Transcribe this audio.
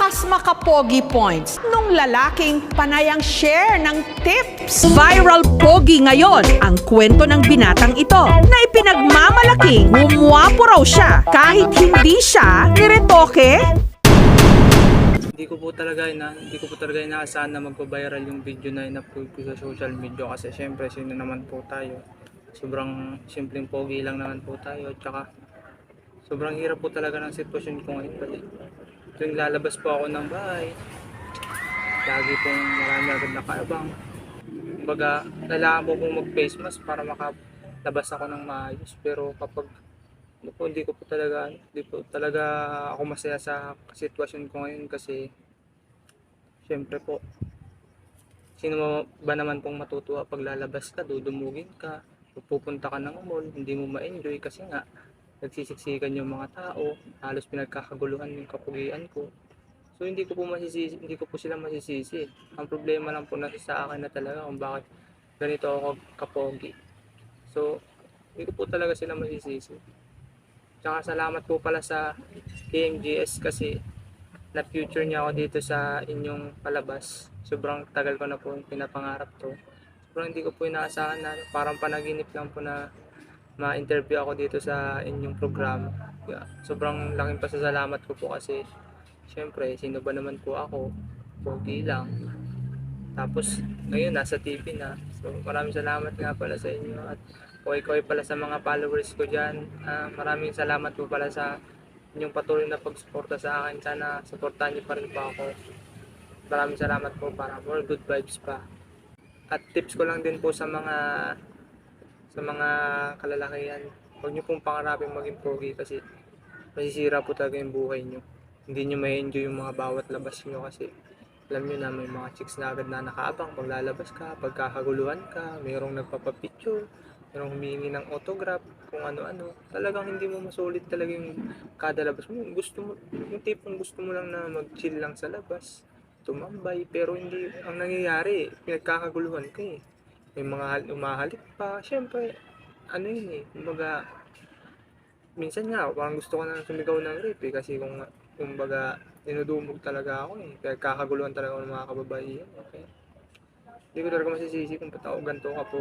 mas makapogi points nung lalaking panayang share ng tips. Viral pogi ngayon ang kwento ng binatang ito na ipinagmamalaking gumwapo raw siya kahit hindi siya niretoke. Hindi ko po talaga inaasahan na magpa-viral yung video na in-upload ko sa social media kasi syempre sino naman po tayo. Sobrang simpleng pogi lang naman po tayo, tsaka sobrang hirap po talaga ng sitwasyon ko ngayon kasi tuwing lalabas po ako ng bahay, lagi pong marami agad nakaabang. Kumbaga, kailangan po pong mag-face mask para makalabas ako ng maayos, pero kapag hindi po talaga ako masaya sa sitwasyon ko ngayon kasi syempre po, sino ba naman pong matutuwa pag lalabas ka, dudumugin ka, pupunta ka ng mall, hindi mo ma-enjoy kasi nga nagsisiksikan yung mga tao, halos pinagkakaguluhan yung kapugian ko. So hindi ko po sila masisisi. Ang problema lang po nasa sa akin na talaga kung bakit ganito ako kapogi. So hindi ko po talaga sila masisisi. Tsaka salamat po pala sa KMGS kasi na-future niya ako dito sa inyong palabas. Sobrang tagal ko na po pinapangarap to. Sobrang hindi ko po inaasahan na parang panaginip lang po na ma-interview ako dito sa inyong programa. Sobrang laking pasasalamat ko po kasi syempre, sino ba naman po ako? Pogi lang. Tapos, ngayon, nasa TV na. So, maraming salamat nga pala sa inyo. At kaway pala sa mga followers ko dyan. Maraming salamat po pala sa inyong patuloy na pagsuporta sa akin. Sana suportahan niyo pa rin po ako. Maraming salamat po para more good vibes pa. At tips ko lang din po sa mga kalalakihan. Huwag niyo pong pangarapin maging pogi kasi masisira po talaga yung buhay niyo. Hindi nyo may enjoy yung mga bawat labas nyo kasi alam nyo na may mga chicks na agad na nakaabang pag lalabas ka, pagkakaguluhan ka, mayroong nagpapapicture, mayroong humihingi ng autograph, kung ano-ano. Talagang hindi mo masulit talaga yung kada labas mo. Yung tipong gusto mo lang na mag-chill lang sa labas, tumambay, pero hindi, ang nangyayari, pinagkakaguluhan ka eh. May mga umahalik pa, syempre, ano yun eh, kumbaga, minsan nga, parang gusto ko na sumigaw ng rape eh, kasi kumbaga, dinudumog talaga ako eh. Kaya kakaguluhan talaga ako ng mga kababaihan. Okay? Hindi ko talaga masisisi kung ba't ako ganito ka po.